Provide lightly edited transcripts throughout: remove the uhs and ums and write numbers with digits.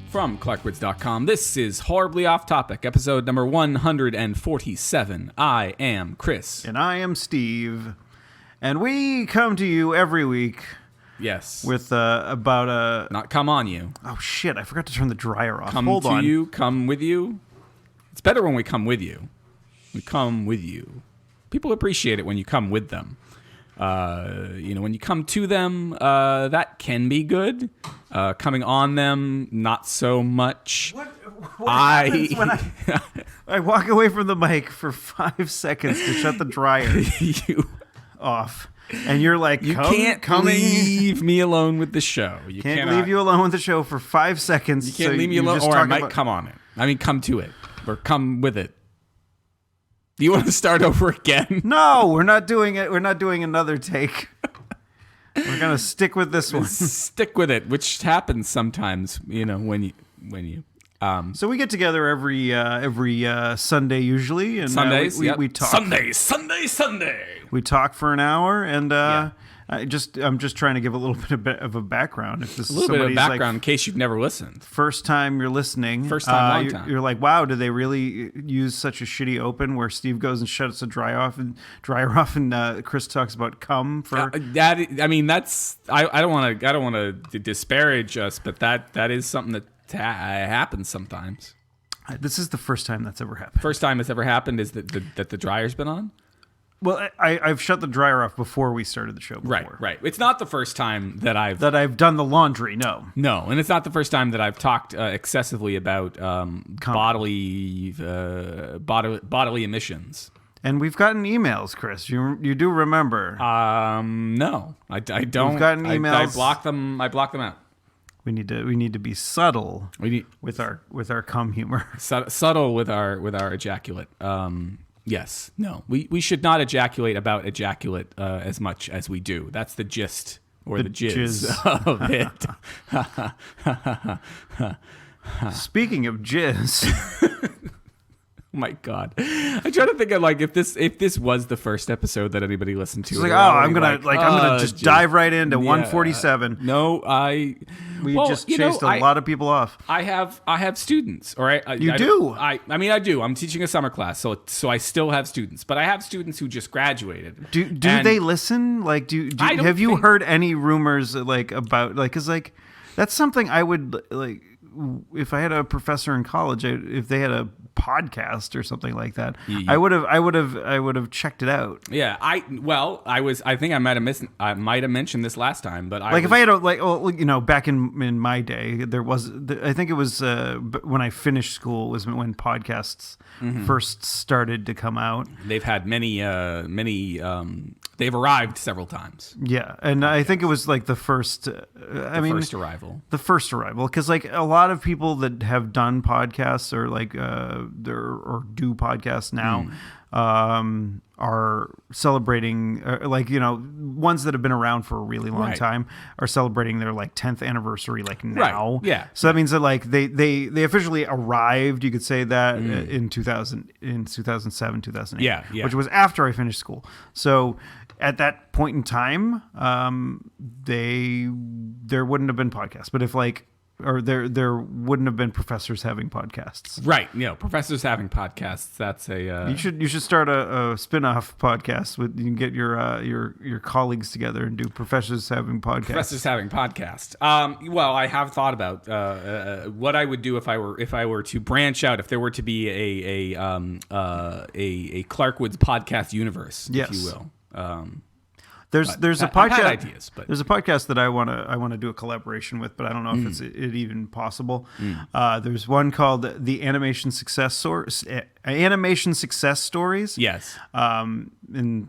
From Clarkwoods.com, this is Horribly Off Topic, episode number 147. I am Chris. And I am Steve. And we come to you every week. Yes. With about a... Not come on you. Oh, shit. I forgot to turn the dryer off. Come Hold to on. you, come with you. It's better when we come with you. We come with you. People appreciate it when you come with them. When you come to them, that can be good. Coming on them, not so much. What happens when I walk away from the mic for 5 seconds to shut the dryer off, and you're like, you can't leave me alone with the show. You can't leave you alone with the show for 5 seconds. You can't leave me alone, or I might come on it. I mean, come to it, or come with it. Do you want to start over again? No, we're not doing it. We're not doing another take. We're gonna stick with this one. Stick with it, which happens sometimes. When you. So we get together every Sunday usually, and Sundays. We talk. Sunday. We talk for an hour, and I'm just trying to give a little bit of a background. If this a little bit of background in case you've never listened. First time you're listening. First time, long time. You're like, wow, do they really use such a shitty open where Steve goes and shuts the dryer off, and Chris talks about cum for that? I mean, that's I don't want to disparage us, but that is something that happens sometimes. This is the first time that's ever happened. First time it's ever happened is that the dryer's been on? Well, I've shut the dryer off before we started the show before. Right. It's not the first time that I've done the laundry, no. No, and it's not the first time that I've talked excessively about bodily emissions. And we've gotten emails, Chris. You do remember? No, I don't. We've gotten emails. I block them out. We need to be subtle with our cum humor. Subtle with our ejaculate. Yes. No. We should not ejaculate about ejaculate as much as we do. That's the gist or the jizz of it. Speaking of jizz. Oh my God, I'm trying to think of if this was the first episode that anybody listened to. It's like, I'm gonna just dive right into 147. No, we just chased a lot of people off. I have students, all right. You do. I mean, I do. I'm teaching a summer class, so I still have students, but I have students who just graduated. Do they listen? Have you heard any rumors because that's something I would like. If I had a professor in college, if they had a podcast or something like that, I would have checked it out. Yeah, I think I might have mentioned this last time, but if I had back in my day, I think it was when I finished school was when podcasts first started to come out. They've had many they've arrived several times. Yeah, and I think it was the first. First arrival. The first arrival, because a lot of people that have done podcasts or or do podcasts now are celebrating, ones that have been around for a really long time are celebrating their 10th anniversary now. Right. Yeah. So that means that they officially arrived. You could say that in 2007, 2008. Yeah. Which was after I finished school. So at that point in time, there wouldn't have been podcasts. But if there wouldn't have been professors having podcasts. Right. Professors having podcasts. That's a you should start a spin-off podcast you can get your colleagues together and do professors having podcasts. Professors having podcasts. Well, I have thought about what I would do if I were to branch out, if there were to be a Clarkwoods podcast universe, if you will. There's a podcast. I've had ideas, but there's a podcast that I want to do a collaboration with, but I don't know if it's even possible. There's one called the Animation Success Stories. Yes. And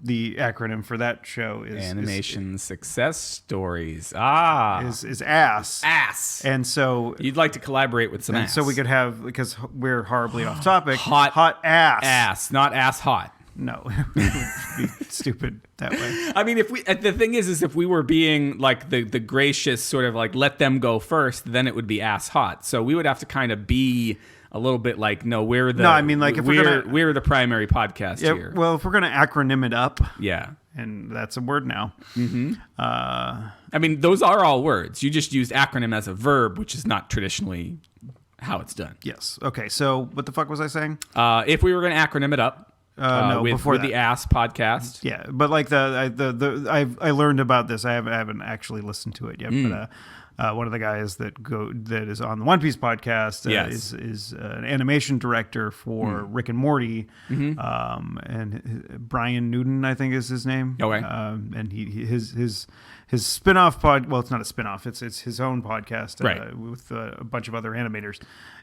the acronym for that show is Animation Success Stories. Is ASS. ASS. And so you'd like to collaborate with some ass. So we could have, because we're horribly off topic, hot ass. Ass, not ass hot. No, it would be stupid that way. I mean, the thing is if we were being the gracious sort of let them go first, then it would be ass hot. So we would have to kind of be a little bit like, no, we're the. No, I mean, like, if we're the primary podcast here. Well, if we're gonna acronym it up, yeah, and that's a word now. I mean, those are all words. You just used acronym as a verb, which is not traditionally how it's done. Yes. Okay. So what the fuck was I saying? If we were going to acronym it up, no, with before the Ass podcast. Yeah, but like I learned about this. I haven't actually listened to it yet, but one of the guys that is on the One Piece podcast is an animation director for Rick and Morty, and Brian Newton, I think is his name. Okay, and his spin-off well, it's not a spin-off, it's his own podcast, right, with a bunch of other animators,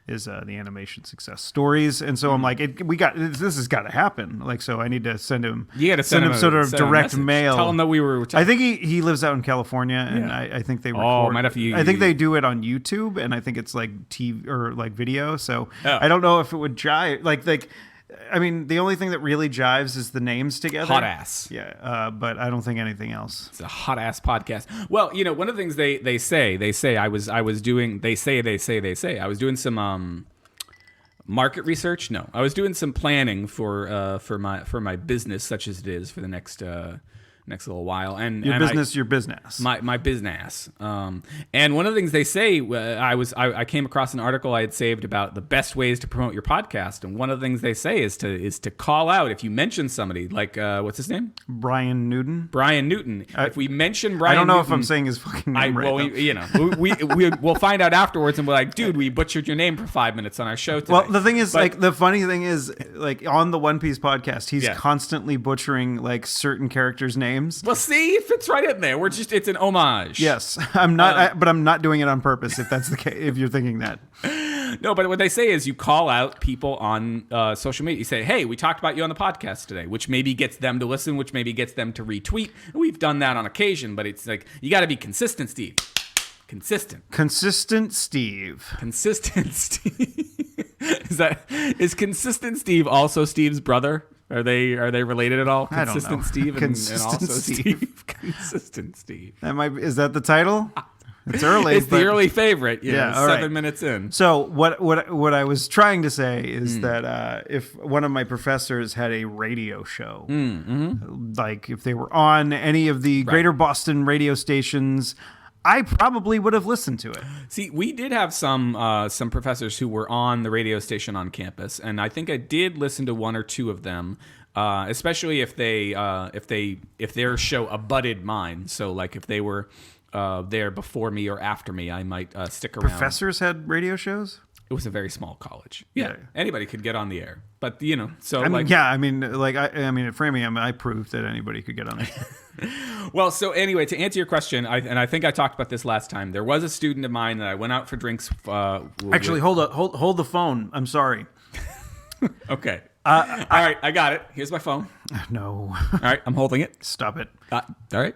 is the Animation Success Stories. And so I'm like, this has got to happen. Like, so I need to send him. You got to send him sort of direct mail. Tell him that we were. I think he lives out in California, and I think they record. Oh, might have to. I think they do it on YouTube, and I think it's like TV or like video. So I don't know if it would jive. Like. I mean, the only thing that really jives is the names together. Hot ass. Yeah, but I don't think anything else. It's a hot ass podcast. Well, one of the things they say I was doing. They say I was doing some market research. No, I was doing some planning for my business, such as it is, for the next little while. And your business. My business. And one of the things they say, I came across an article I had saved about the best ways to promote your podcast. And one of the things they say is to call out if you mention somebody, like, what's his name? Brian Newton. If we mention Brian I don't know Newton, if I'm saying his fucking name right. we'll find out afterwards and we're like, dude, we butchered your name for 5 minutes on our show today. Well, the thing is, the funny thing is, like, on the One Piece podcast, he's constantly butchering, like, certain characters' names. Well, see, it fits right in there. It's an homage. Yes, I'm not, but I'm not doing it on purpose. If that's the case, if you're thinking that. No, but what they say is you call out people on social media. You say, "Hey, we talked about you on the podcast today," which maybe gets them to listen, which maybe gets them to retweet. We've done that on occasion, but it's like you got to be consistent, Steve. Consistent Steve. Is Consistent Steve also Steve's brother? Are they related at all? Consistent Steve and also Steve. Consistent Steve. Is that the title? It's early. It's the early favorite. Yeah, 7 right. minutes in. So what I was trying to say is that if one of my professors had a radio show, like if they were on any of the greater Boston radio stations, I probably would have listened to it. See, we did have some professors who were on the radio station on campus, and I think I did listen to one or two of them, especially if their show abutted mine. So, like, if they were there before me or after me, I might stick around. Professors had radio shows? It was a very small college. Yeah, Yeah. Anybody could get on the air, but so I mean, at Framingham, I proved that anybody could get on the air. Well, so anyway, to answer your question, I think I talked about this last time. There was a student of mine that I went out for drinks. Actually, hold the phone. I'm sorry. Okay. All right, I got it. Here's my phone. No. All right, I'm holding it. Stop it. All right.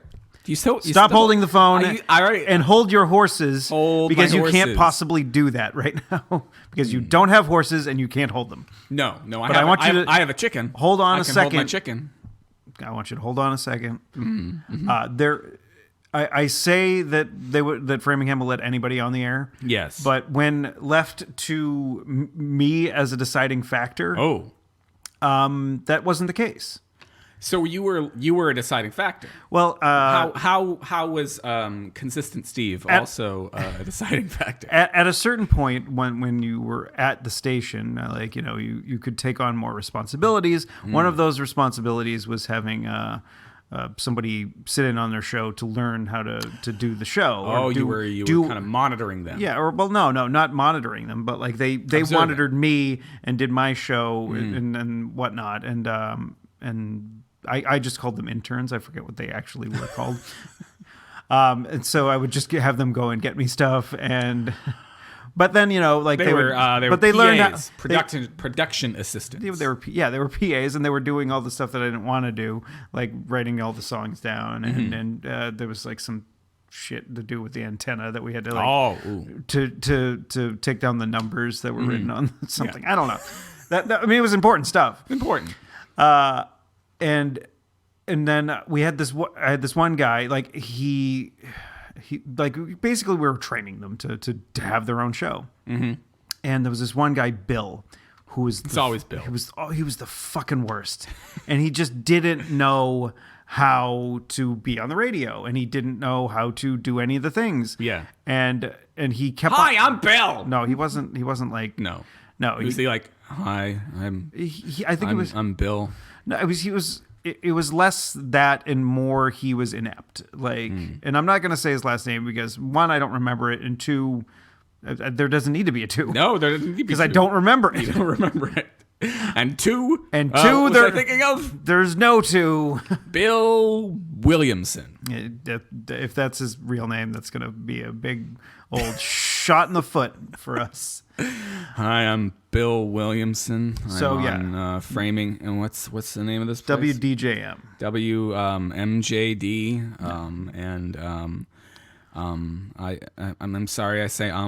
Stop holding the phone and hold your horses, because you can't possibly do that right now because you don't have horses and you can't hold them. No. I have a chicken. Hold on a second. Hold my chicken. I want you to hold on a second. I say that Framingham will let anybody on the air. Yes. But when left to me as a deciding factor, that wasn't the case. So you were a deciding factor. Well, how was Consistent Steve also a deciding factor? At a certain point, when you were at the station, you could take on more responsibilities. One of those responsibilities was having somebody sit in on their show to learn how to do the show. Oh, you were kind of monitoring them. Yeah, no, not monitoring them, but like they monitored me and did my show and whatnot, and I just called them interns. I forget what they actually were called. And so I would just have them go and get me stuff, but then they were but they PAs, learned how, production assistants. They were PAs, and they were doing all the stuff that I didn't want to do, like writing all the songs down, and there was like some shit to do with the antenna that we had to to take down the numbers that were written on something. Yeah. I don't know. That it was important stuff. Important. And then I had this one guy, like he like basically we were training them to have their own show. And there was this one guy, Bill, who was always Bill. He was the fucking worst, and he just didn't know how to be on the radio, and he didn't know how to do any of the things. Yeah. And he kept. Hi, I'm Bill. No, he wasn't. He wasn't like. No. No. Was he like, hi, I think I'm Bill. No, it was. It was less that and more he was inept. Like, and I'm not going to say his last name because one, I don't remember it, and two, there doesn't need to be a two. No, there doesn't need to be because I don't remember it. You don't remember it. And two, what was I thinking of? There's no two. Bill Williamson. If that's his real name, that's going to be a big old shot in the foot for us. Hi, I'm Bill Williamson. So I'm on Framing, and what's the name of this place? WDJM. MJD. I'm sorry, I say a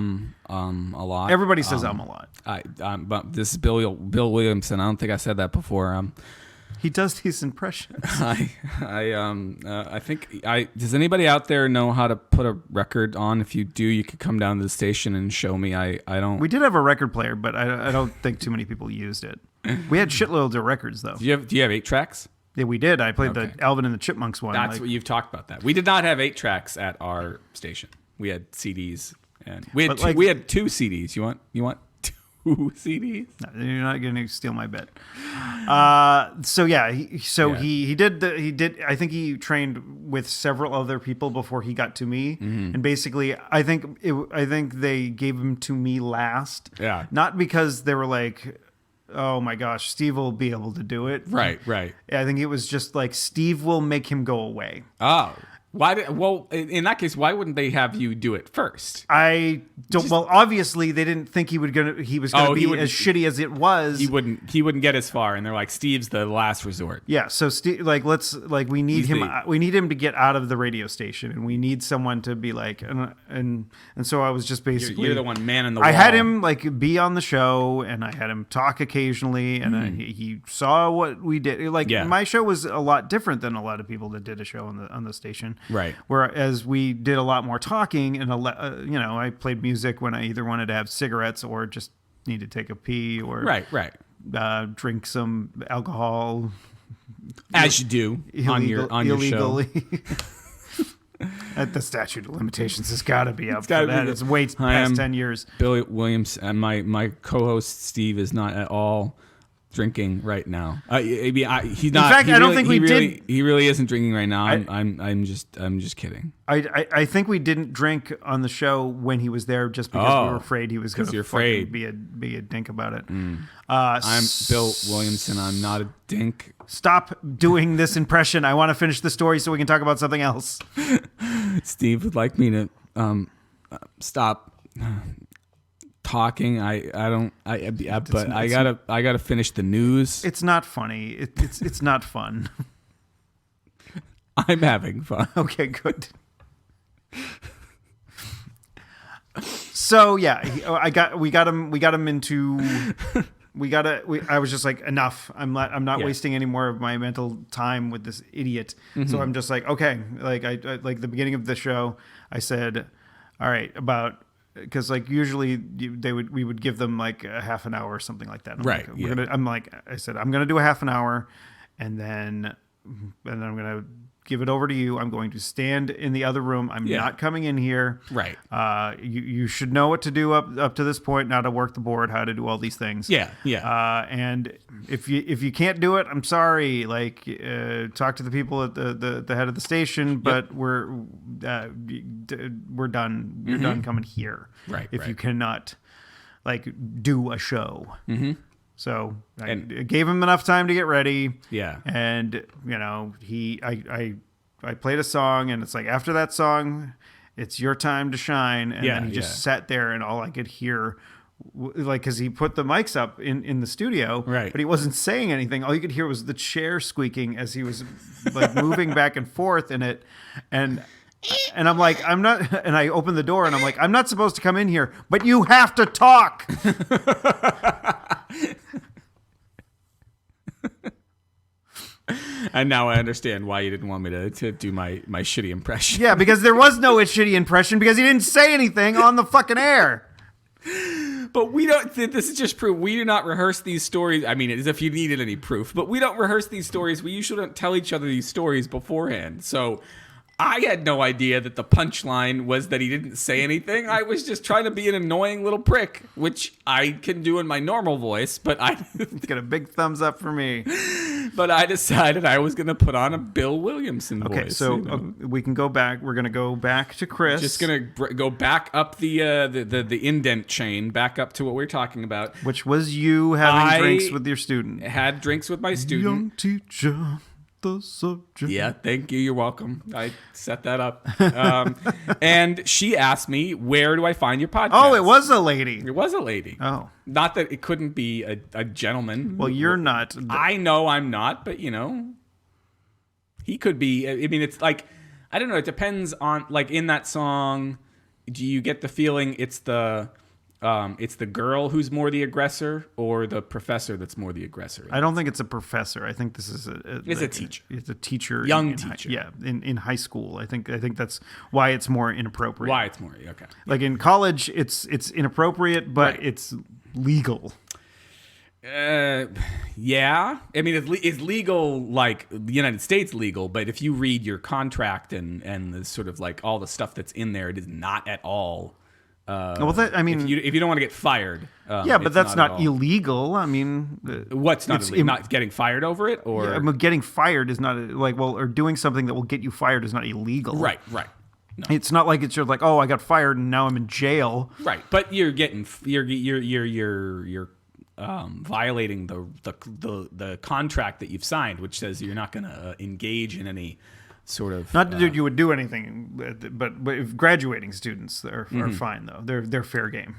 lot. Everybody says a lot. But this is Bill Williamson. I don't think I said that before. He does these impressions. I think does anybody out there know how to put a record on? If you do, you could come down to the station and show me. I don't. We did have a record player, but I don't think too many people used it. We had shitloads of records though. Do you have 8 tracks? Yeah, we did. I played the Alvin and the Chipmunks one. That's what you've talked about. That we did not have 8 tracks at our station. We had CDs, and we had we had 2 CDs. You want 2 CDs? No, you're not going to steal my bet. So yeah, he did. I think he trained with several other people before he got to me, and basically, I think they gave him to me last. Yeah, not because they were like, oh my gosh, Steve will be able to do it. Right. I think it was just like Steve will make him go away. Oh. Well, in that case, why wouldn't they have you do it first? I don't. Well, obviously, they didn't think he was going to be as shitty as it was. He wouldn't get as far, and they're like, Steve's the last resort. Yeah. So Steve, we need him. We need him to get out of the radio station, and we need someone to be like, and so I was just basically you're the one man in the wall. I had him be on the show, and I had him talk occasionally, and he saw what we did. My show was a lot different than a lot of people that did a show on the station. Right. Whereas we did a lot more talking, and I played music when I either wanted to have cigarettes or just need to take a pee or drink some alcohol, as you do on your show. At the statute of limitations has got to be up for that. It's way past 10 years. Billy Williams and my co-host Steve is not at all drinking right now. He's not. In fact, I don't think we did. He really isn't drinking right now. I'm just kidding. I think we didn't drink on the show when he was there, just because we were afraid he was going to be a dink about it. I'm Bill Williamson. I'm not a dink. Stop doing this impression. I want to finish the story so we can talk about something else. Steve would like me to stop talking. But I gotta finish the news. It's not funny. It's not fun. I'm having fun. Okay, good. So yeah, we got him into. I was just like, enough. I'm not wasting any more of my mental time with this idiot. So I'm just like, okay. Like I the beginning of the show, I said, all right, because usually we would give them like a half an hour or something like that. I said, I'm gonna do a half an hour, and then I'm gonna give it over to you. I'm going to stand in the other room. I'm not coming in here. Right. You should know what to do up to this point, how to work the board, how to do all these things. Yeah. And if you can't do it, I'm sorry. Talk to the people at the head of the station, but we're done. You're done coming here. Right. If you cannot do a show. Mm-hmm. So I gave him enough time to get ready. Yeah. And, I played a song, and it's like, after that song, it's your time to shine. And then he just sat there, and all I could hear, because he put the mics up in the studio, right? But he wasn't saying anything. All you could hear was the chair squeaking as he was moving back and forth in it. And I'm like, I'm not, and I opened the door, and I'm like, I'm not supposed to come in here, but you have to talk. And now I understand why you didn't want me to do my shitty impression. Yeah, because there was no shitty impression, because he didn't say anything on the fucking air. But we don't. This is just proof. We do not rehearse these stories. I mean, as if you needed any proof. But we don't rehearse these stories. We usually don't tell each other these stories beforehand. So I had no idea that the punchline was that he didn't say anything. I was just trying to be an annoying little prick, which I can do in my normal voice. But I Get a big thumbs up for me. But I decided I was going to put on a Bill Williamson voice. Okay, so we can go back. We're going to go back to Chris. Just going to go back up the indent chain, back up to what we were talking about. Which was you having drinks with your student. Had drinks with my student. Young teacher, the subject. Yeah, thank you. You're welcome. I set that up. And she asked me, where do I find your podcast? Oh, it was a lady. It was a lady. Oh. Not that it couldn't be a gentleman. Well, you're not. I know I'm not, but, he could be. I mean, it's like, I don't know. It depends on, like, in that song, do you get the feeling it's the girl who's more the aggressor or the professor that's more the aggressor? I don't think it's a professor. I think this is a teacher. It's a teacher. Young teacher. In high school. I think that's why it's more inappropriate. Why it's more, okay. Like in college, it's inappropriate, but Right. it's legal. Yeah. I mean, it's legal, like the United States legal, but if you read your contract and the sort of like all the stuff that's in there, it is not at all. Well, If you don't want to get fired. Yeah, but it's that's at not all. illegal. I mean, What's not illegal? Not getting fired over it, or I mean, getting fired is not or doing something that will get you fired is not illegal. right. No. It's not like it's just like, oh, I got fired and now I'm in jail. Right, but you're violating the contract that you've signed, which says you're not going to engage in any sort of. Not that you would do anything, but if graduating students are fine though. They're fair game.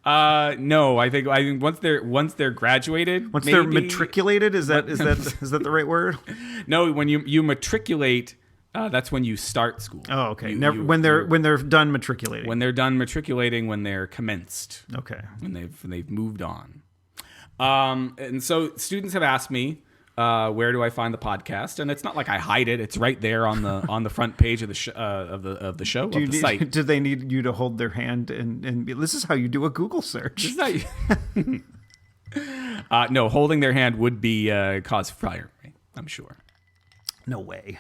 No, I think once they're graduated, Once they're matriculated, is that the right word? No, when you matriculate, that's when you start school. Oh, okay. When they're done matriculating. When they're done matriculating, when they're commenced. Okay. When they've moved on. And so students have asked me, where do I find the podcast? And it's not like I hide it; it's right there on the front page of the show of the site. Do they need you to hold their hand and be, this is how you do a Google search? No, holding their hand would be cause fire. I'm sure. No way.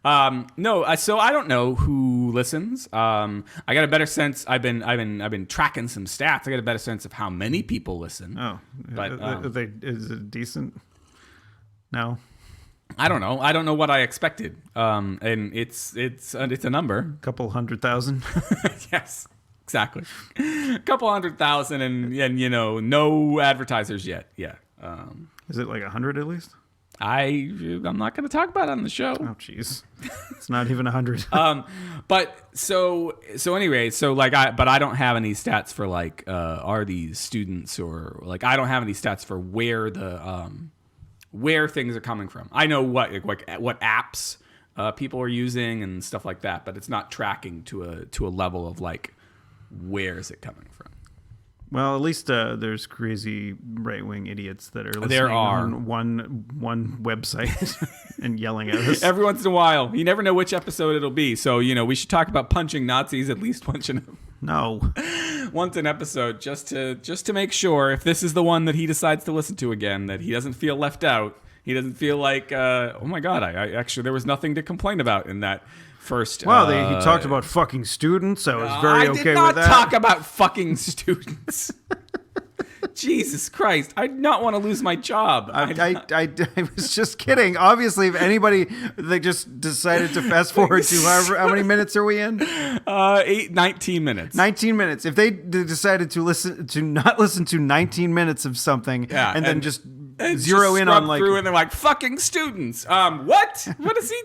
No, so I don't know who listens. I got a better sense. I've been tracking some stats. I got a better sense of how many people listen. Oh, but is it decent? No, I don't know. I don't know what I expected. And it's a number. A couple 100,000. Yes, exactly. A couple 100,000, and no advertisers yet. Yeah. Is it like 100 at least? I'm not going to talk about it on the show. Oh, jeez. It's not even 100. But so anyway, but I don't have any stats for like, are these students or like, I don't have any stats for where where things are coming from. I know what apps people are using and stuff like that, but it's not tracking to a level of like, where is it coming from? Well, at least there's crazy right-wing idiots that are listening There are. on one website and yelling at us. Every once in a while. You never know which episode it'll be. So, we should talk about punching Nazis at least once an episode just to make sure if this is the one that he decides to listen to again, that he doesn't feel left out. He doesn't feel like, oh my God, I actually, there was nothing to complain about in that first. Well, he talked about fucking students. I was very okay with that. I did not talk about fucking students. Jesus Christ. I do not want to lose my job. I was just kidding. Obviously, if anybody, they just decided to fast forward to how many minutes are we in? 19 minutes. 19 minutes. If they decided to not listen to 19 minutes of something and then just zero in on like through and they're like fucking students. What is he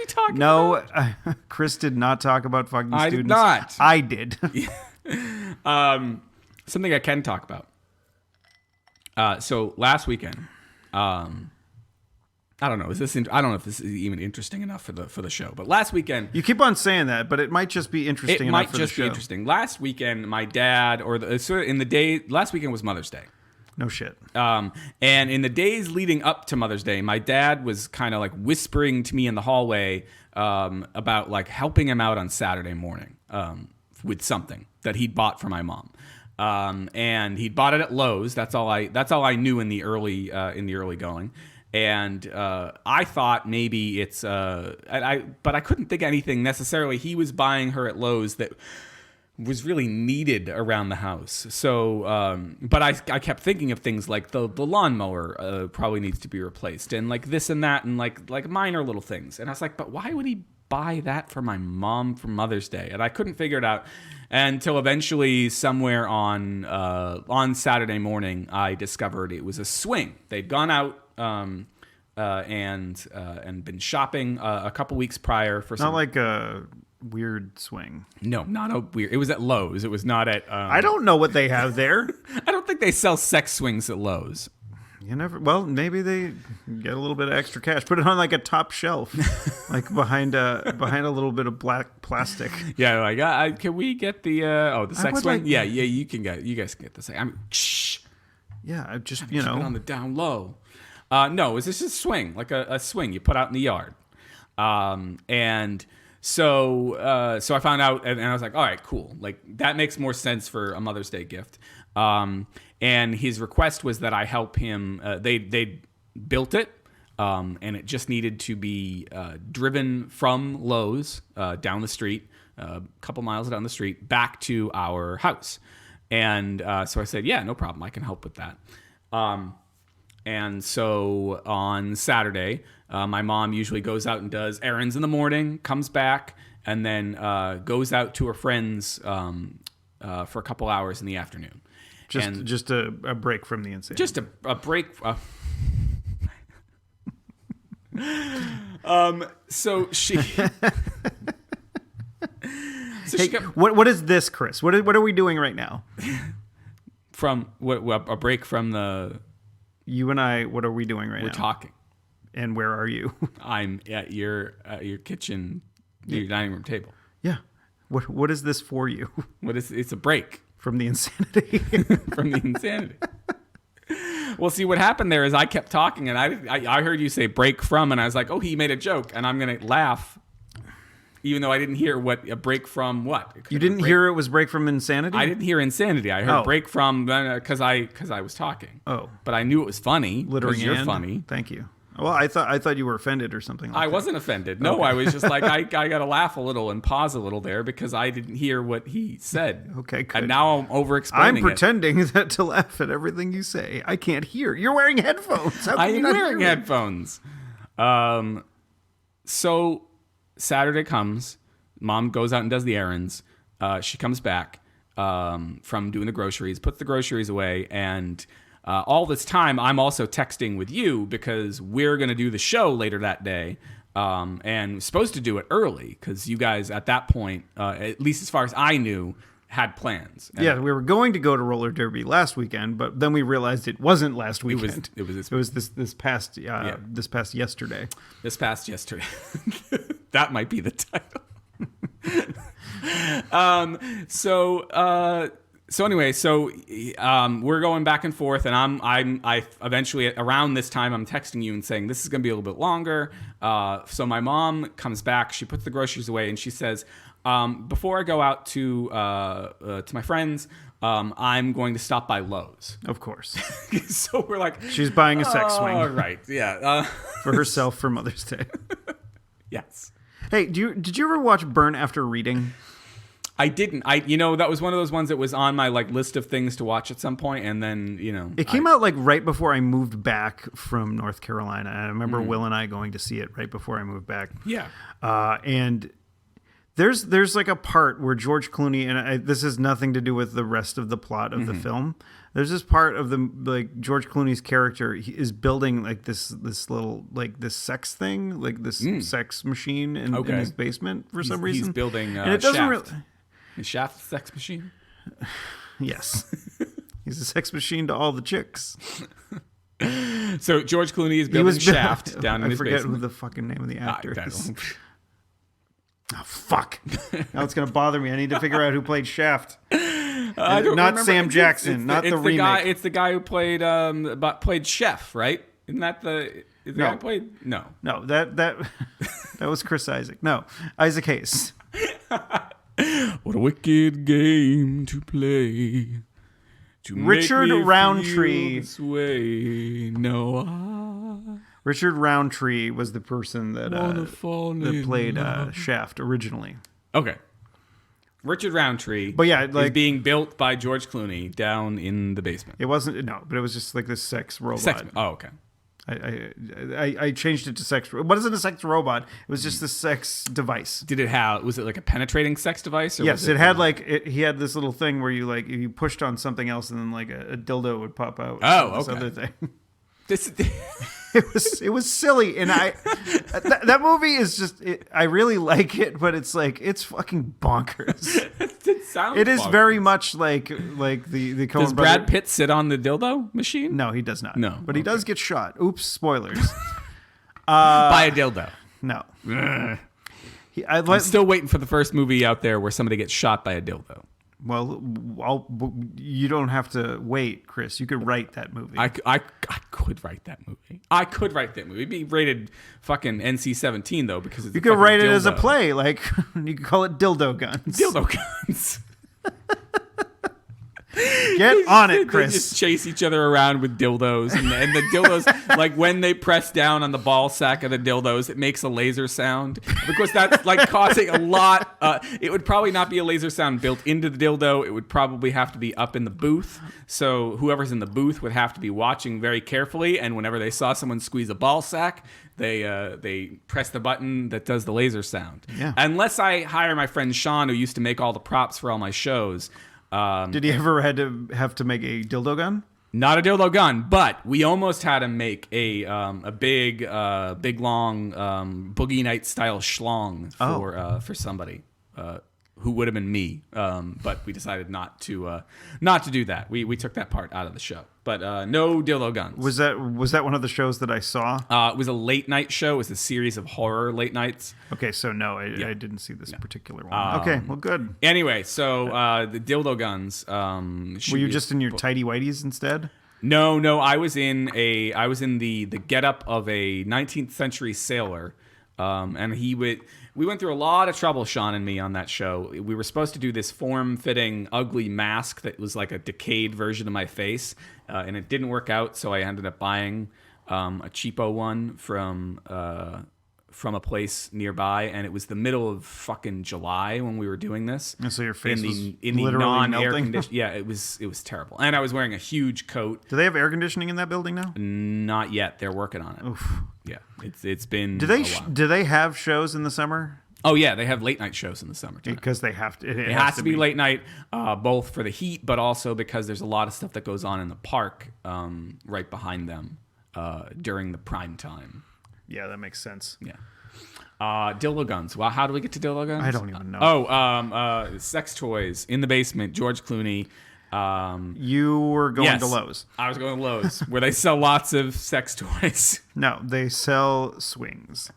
talking about? No, Chris did not talk about fucking students. I did not. I did. Something I can talk about. So last weekend, I don't know. I don't know if this is even interesting enough for the show. But last weekend, you keep on saying that, but it might just be interesting. It might just be interesting. Last weekend, my dad last weekend was Mother's Day. No shit. And in the days leading up to Mother's Day, my dad was kind of like whispering to me in the hallway about like helping him out on Saturday morning with something that he'd bought for my mom. And he'd bought it at Lowe's. That's all I knew in the early going. And I thought maybe it's but I couldn't think of anything necessarily he was buying her at Lowe's that was really needed around the house. So, but I kept thinking of things like the lawnmower probably needs to be replaced, and like this and that, and like minor little things. And I was like, but why would he buy that for my mom for Mother's Day? And I couldn't figure it out until eventually somewhere on Saturday morning, I discovered it was a swing. They'd gone out and been shopping a couple weeks prior for Not like a weird swing. No, not a weird. It was at Lowe's. It was not at. I don't know what they have there. I don't think they sell sex swings at Lowe's. You never. Well, maybe they get a little bit of extra cash. Put it on like a top shelf, like behind a little bit of black plastic. Yeah, like can we get the sex swing? Like, yeah, you can get. You guys can get the sex. I mean, shh. Yeah, I just Keep it on the down low. No, it's just a swing, like a swing you put out in the yard. And so I found out, and I was like, all right, cool. Like that makes more sense for a Mother's Day gift. And his request was that I help him. They built it, and it just needed to be driven from Lowe's down the street, a couple miles down the street, back to our house. And so I said, yeah, no problem. I can help with that. And so on Saturday, my mom usually goes out and does errands in the morning, comes back, and then goes out to her friends for a couple hours in the afternoon. Just a break from the insanity. Just a break. So she. What is this, Chris? What are we doing right now? From a break from the. You and I. What are we doing right now? We're talking. And where are you? I'm at your kitchen, your dining room table. Yeah. What is this for you? It's a break from the insanity. From the insanity. Well, see, what happened there is I kept talking, and I heard you say break from, and I was like, oh, he made a joke, and I'm going to laugh, even though I didn't hear what a break from what. You didn't hear it was break from insanity? I didn't hear insanity. I heard break from because I was talking. Oh. But I knew it was funny because you're and? funny. Thank you. Well, I thought you were offended or something like that. I wasn't offended. No, okay. I was just like, I got to laugh a little and pause a little there because I didn't hear what he said. Okay, good. And now I'm over-explaining I'm pretending to laugh at everything you say. I can't hear. You're wearing headphones. I am wearing headphones. So Saturday comes. Mom goes out and does the errands. She comes back from doing the groceries, puts the groceries away, and... all this time, I'm also texting with you because we're going to do the show later that day and supposed to do it early because you guys at that point, at least as far as I knew, had plans. And yeah, we were going to go to roller derby last weekend, but then we realized it wasn't last weekend. It was this past yesterday. This past yesterday. That might be the title. So anyway, we're going back and forth, and I eventually around this time I'm texting you and saying this is going to be a little bit longer. So my mom comes back, she puts the groceries away, and she says, before I go out to my friends, I'm going to stop by Lowe's. Of course. So we're like, she's buying a sex swing. Right? Yeah. For herself for Mother's Day. Yes. Hey, did you ever watch Burn After Reading? I didn't. That was one of those ones that was on my list of things to watch at some point, and then it came out right before I moved back from North Carolina. I remember Will and I going to see it right before I moved back. Yeah. And there's like a part where George Clooney, and this has nothing to do with the rest of the plot of the film. There's this part of George Clooney's character he is building this little this sex thing, this sex machine in his basement for some reason. He's building and it doesn't really. Is Shaft a sex machine? Yes. He's a sex machine to all the chicks. So George Clooney is building Shaft down in his basement. I forget who the fucking name of the actor is. Oh, fuck. Now it's going to bother me. I need to figure out who played Shaft. I don't Not remember. Sam It's Jackson, not the remake. Guy, it's the guy who played Chef, right? Isn't that the guy who played? No. No, that was Chris Isaac. No, Isaac Hayes. What a wicked game to play. To Richard make me Roundtree. feel this way. No, Richard Roundtree was the person that played love. Shaft originally. Okay. Richard Roundtree, But yeah, is like being built by George Clooney down in the basement. it wasn't but it was just like this sex robot. Sex. Oh, okay. I changed it to sex. What isn't a sex robot? It was just a sex device. Was it like a penetrating sex device? Or Yes, was it had like he had this little thing where you like if you pushed on something else and then like a dildo would pop out. Oh, this okay. other thing. This, It was silly, and that movie is just I really like it, but it's like it's fucking bonkers. it sounds. It is bonkers. very much like the Coen Does Brad Pitt sit on the dildo machine? No, he does not. No, but he does get shot. Oops, spoilers. By a dildo. No. I'm still waiting for the first movie out there where somebody gets shot by a dildo. Well, you don't have to wait, Chris. You could write that movie. I could write that movie. I could write that movie. It'd be rated fucking NC-17 though because it's you could write it dildo. as a play, like you could call it Dildo Guns. Dildo guns. Get on it, They Chris. just chase each other around with dildos, and the dildos, like when they press down on the ball sack of the dildos, it makes a laser sound. Of course, that's like causing a lot. It would probably not be a laser sound built into the dildo. It would probably have to be up in the booth. So whoever's in the booth would have to be watching very carefully. And whenever they saw someone squeeze a ball sack, they press the button that does the laser sound. Yeah. Unless I hire my friend Sean, who used to make all the props for all my shows. Did he ever have to make a dildo gun? Not a dildo gun, but we almost had him make a big long Boogie Night style schlong for somebody who would have been me. But we decided not to do that. We took that part out of the show. But no dildo guns. Was that one of the shows that I saw? It was a late night show. It was a series of horror late nights. Okay, so no, I didn't see this particular one. Okay, well, good. Anyway, so the dildo guns. Were you just in your tighty whities instead? No. I was in the getup of a 19th century sailor, and we went through a lot of trouble, Sean and me, on that show. We were supposed to do this form-fitting, ugly mask that was like a decayed version of my face, and it didn't work out. So I ended up buying a cheapo one from a place nearby, and it was the middle of fucking July when we were doing this. And so your face was in the literally non-air melting? condition. Yeah, it was terrible, and I was wearing a huge coat. Do they have air conditioning in that building now? Not yet. They're working on it. Oof. Yeah, it's been. Do they have shows in the summer? Oh yeah, they have late night shows in the summertime. Because they have to. It has to be late night, both for the heat, but also because there's a lot of stuff that goes on in the park right behind them during the prime time. Yeah, that makes sense. Yeah. Dildo guns. Wow, how do we get to dildo guns? I don't even know. Sex toys in the basement. George Clooney. You were going to Lowe's. I was going to Lowe's, where they sell lots of sex toys. No, they sell swings.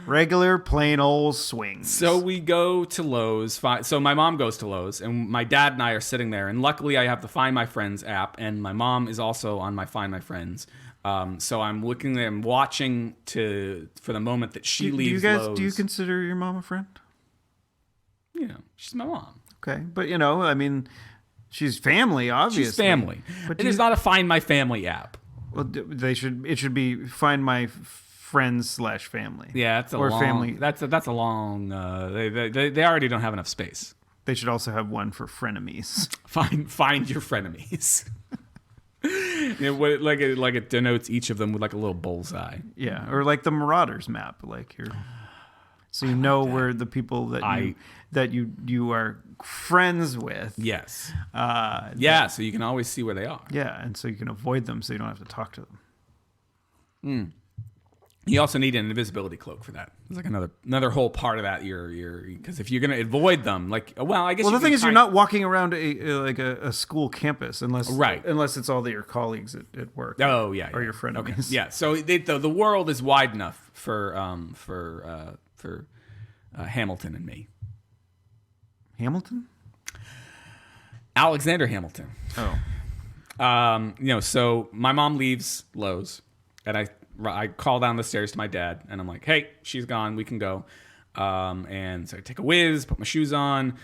Regular, plain old swings. So we go to Lowe's. So my mom goes to Lowe's, and my dad and I are sitting there. And luckily, I have the Find My Friends app, and my mom is also on my Find My Friends. So I'm looking there and watching for the moment that she leaves Lowe's. Do you consider your mom a friend? You know, she's my mom. Okay, but I mean, she's family, obviously. She's family. But there's not a Find My Family app. Well, it should be Find My Friends / family. Yeah, that's a long. Family. That's a long. They already don't have enough space. They should also have one for frenemies. Find your frenemies. It denotes each of them with like a little bullseye. Yeah, or like the Marauders map, so you know where the people that you are friends with. Yes. So you can always see where they are. Yeah, and so you can avoid them, so you don't have to talk to them. You also need an invisibility cloak for that. There's like another whole part of that. Because if you're gonna avoid them, I guess. Well, the thing is, you're not walking around a school campus unless it's all your colleagues at work. Oh yeah, or your frenemies. Okay. Yeah. So the world is wide enough for Hamilton and me. Hamilton? Alexander Hamilton. Oh. So my mom leaves Lowe's, and I call down the stairs to my dad, and I'm like, hey, she's gone. We can go. And so I take a whiz, put my shoes on.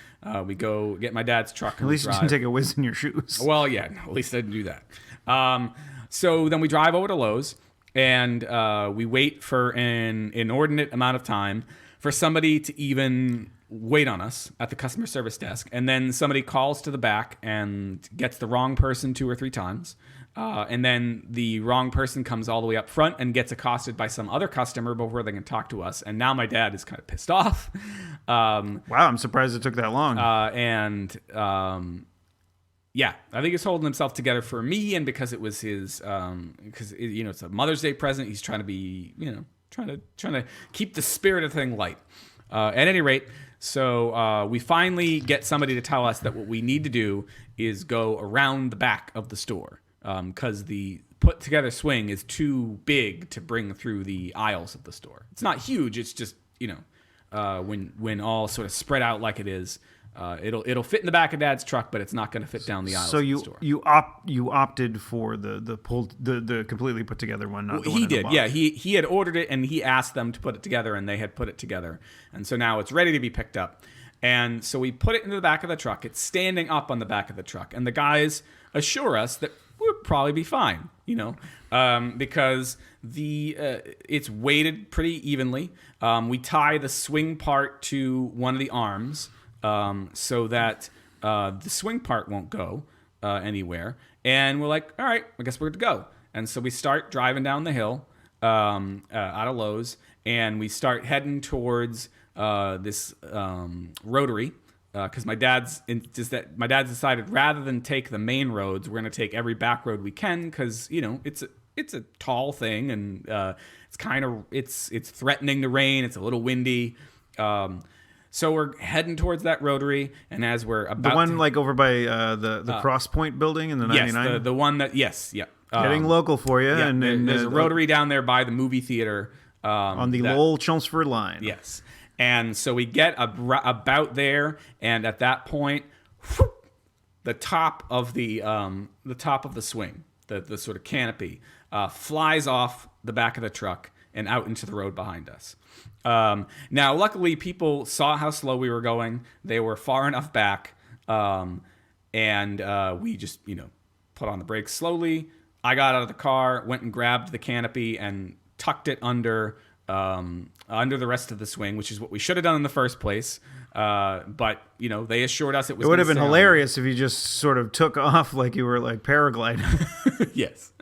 We go get my dad's truck. At least you didn't take a whiz in your shoes. Well, yeah, no, at least I didn't do that. So then we drive over to Lowe's, and we wait for an inordinate amount of time for somebody to even wait on us at the customer service desk. And then somebody calls to the back and gets the wrong person 2 or 3 times. And then the wrong person comes all the way up front and gets accosted by some other customer before they can talk to us. And now my dad is kind of pissed off. Wow, I'm surprised it took that long. Yeah, I think he's holding himself together for me, and because it was his, because it's a Mother's Day present. He's trying to be, trying to keep the spirit of the thing light. At any rate, so we finally get somebody to tell us that what we need to do is go around the back of the store, because the put together swing is too big to bring through the aisles of the store. It's not huge. It's just when all sort of spread out like it is. It'll fit in the back of Dad's truck, but it's not going to fit down the aisles. So of the store. you opted for the completely put together one. Not the one he in the did, box. yeah. He had ordered it, and he asked them to put it together, and they had put it together, and so now it's ready to be picked up. And so we put it into the back of the truck. It's standing up on the back of the truck, and the guys assure us that we'll probably be fine, because it's weighted pretty evenly. We tie the swing part to one of the arms. So that the swing part won't go anywhere. And we're like, all right, I guess we're good to go. And so we start driving down the hill out of Lowe's, and we start heading towards this rotary, because my dad's decided rather than take the main roads, we're going to take every back road we can, because it's a tall thing, and it's threatening to rain. It's a little windy. So we're heading towards that rotary, and as we're about the one like over by the Cross Point building in the 99? Yes, the one that, yes, yeah. Getting local for you. Yeah, and there's a rotary down there by the movie theater. On the Lowell-Chelmsford line. Yes. And so we get about there, and at that point, the top of the swing, the sort of canopy, flies off the back of the truck and out into the road behind us. Now, luckily, people saw how slow we were going. They were far enough back, and we just, put on the brakes slowly. I got out of the car, went and grabbed the canopy and tucked it under the rest of the swing, which is what we should have done in the first place. But they assured us it was. It would have been hilarious if you just sort of took off like you were like paragliding. Yes.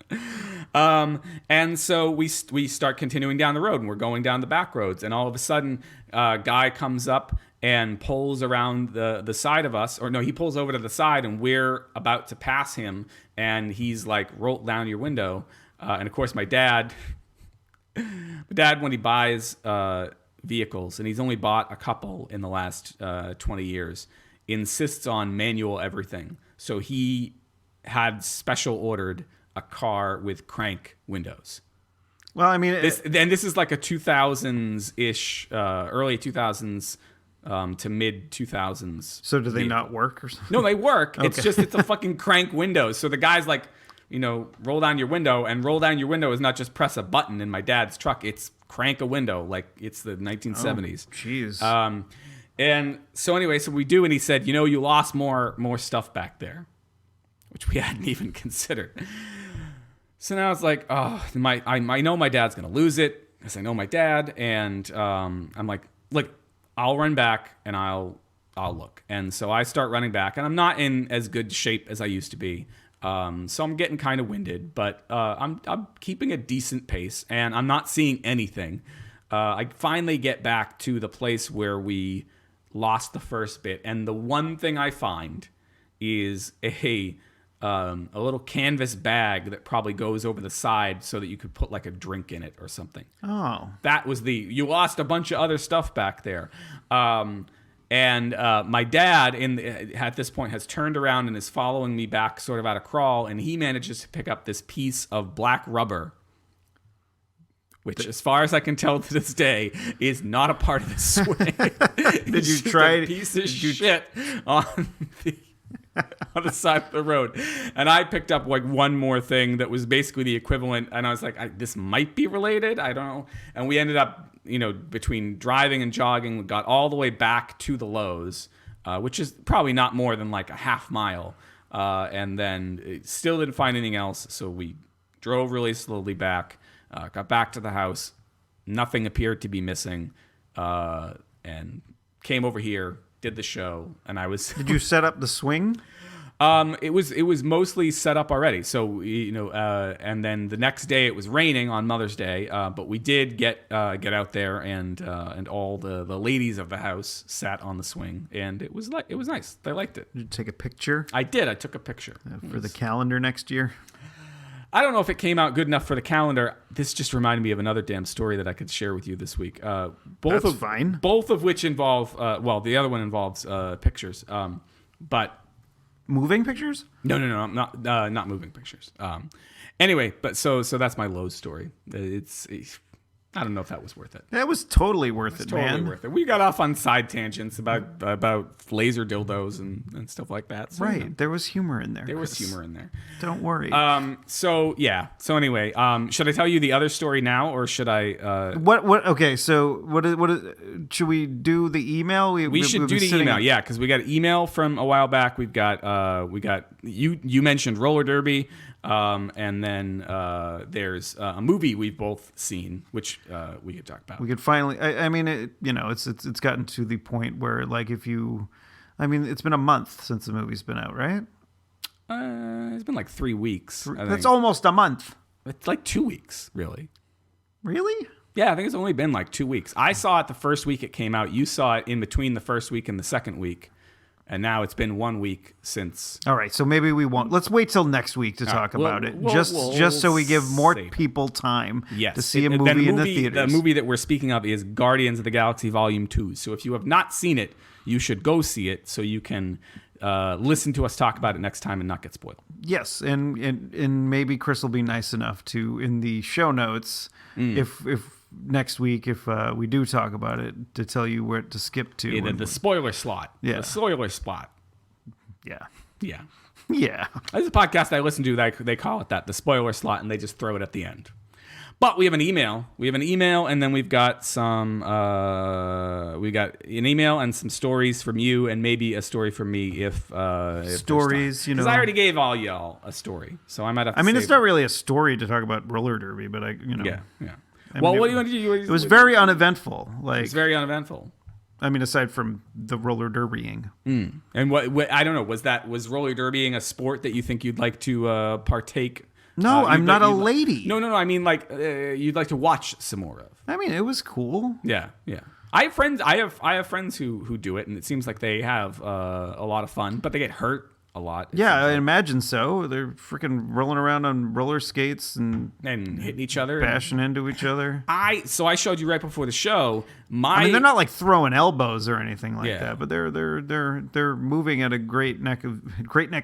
And so we start continuing down the road, and we're going down the back roads, and all of a sudden a guy comes up and pulls around the side of us, or no, he pulls over to the side, and we're about to pass him, and he's like, roll down your window. And of course my dad, when he buys vehicles, and he's only bought a couple in the last 20 years, insists on manual everything. So he had special ordered a car with crank windows. Well, I mean, this is like a 2000s-ish, early 2000s to mid 2000s. So do they not work or something? No, they work. Okay. It's a fucking crank window. So the guy's like, roll down your window, and roll down your window is not just press a button in my dad's truck. It's crank a window like it's the 1970s. Oh, jeez. And so anyway, so we do, and he said, you lost more stuff back there, which we hadn't even considered. So now it's like, oh, I know my dad's gonna lose it, because I know my dad, and I'm like, look, I'll run back and I'll look. And so I start running back, and I'm not in as good shape as I used to be. So I'm getting kind of winded, but I'm keeping a decent pace, and I'm not seeing anything. I finally get back to the place where we lost the first bit, and the one thing I find is a little canvas bag that probably goes over the side so that you could put like a drink in it or something. Oh. That was you lost a bunch of other stuff back there. And my dad at this point has turned around and is following me back sort of at a crawl, and he manages to pick up this piece of black rubber, which, as far as I can tell to this day, is not a part of the swing. Did you try a piece of shit on the on the side of the road. And I picked up like one more thing that was basically the equivalent. And I was like, this might be related. I don't know. And we ended up, between driving and jogging, we got all the way back to the Lowe's, which is probably not more than like a half mile. And then still didn't find anything else. So we drove really slowly back, got back to the house. Nothing appeared to be missing. And came over here, did the show, and I was. Did you set up the swing? It was mostly set up already. So and then the next day it was raining on Mother's Day, but we did get out there, and all the ladies of the house sat on the swing, and it was nice. They liked it. Did you take a picture? I did. I took a picture For the calendar next year. I don't know if it came out good enough for the calendar. This just reminded me of another damn story that I could share with you this week. Fine. Both of which involve, the other one involves pictures. But moving pictures? No, not moving pictures. Anyway, but so that's my Lowe's story. It's I don't know if that was worth it. That was totally worth it, man. Totally worth it. We got off on side tangents about laser dildos and stuff like that. So, right. There was humor in there. There was humor in there. Don't worry. So anyway, should I tell you the other story now, or should I? What? Okay. So what is? Should we do the email? We should do the email. Yeah, because we got an email from a while back. We've got you mentioned roller derby. And then there's a movie we've both seen, which we could talk about. We could finally. I mean, it's gotten to the point where, like, it's been a month since the movie's been out, right? It's been like 3 weeks. That's almost a month. It's like 2 weeks, really. Really? Yeah, I think it's only been like 2 weeks. I saw it the first week it came out. You saw it in between the first week and the second week. And now it's been 1 week since. All right, so maybe we won't. Let's wait till next week to talk about it, just so we give more people time to see a movie in the theaters. The movie that we're speaking of is Guardians of the Galaxy Volume 2. So if you have not seen it, you should go see it so you can listen to us talk about it next time and not get spoiled. Yes, and maybe Chris will be nice enough to, in the show notes, if next week, if we do talk about it, to tell you where to skip to. The spoiler slot. Yeah. The spoiler spot. Yeah. Yeah. Yeah. There's a podcast I listen to that they call it that, the spoiler slot, and they just throw it at the end. But we have an email. And then we've got some. We got an email and some stories from you, and maybe a story from me if stories. Because I already gave all y'all a story, so I might have. It's not really a story to talk about roller derby, but Yeah. What do you want to do? It was very uneventful. It was very uneventful. Aside from the roller derbying. And what I don't know, was roller derbying a sport that you think you'd like to partake? No, I'm not a lady. No. I mean, like you'd like to watch some more of. It was cool. Yeah. I have friends. I have friends who do it, and it seems like they have a lot of fun, but they get hurt a lot. Yeah, I imagine so. They're freaking rolling around on roller skates and hitting each other, bashing into each other. So I showed you right before the show. They're not like throwing elbows or anything like that, but they're moving at a great neck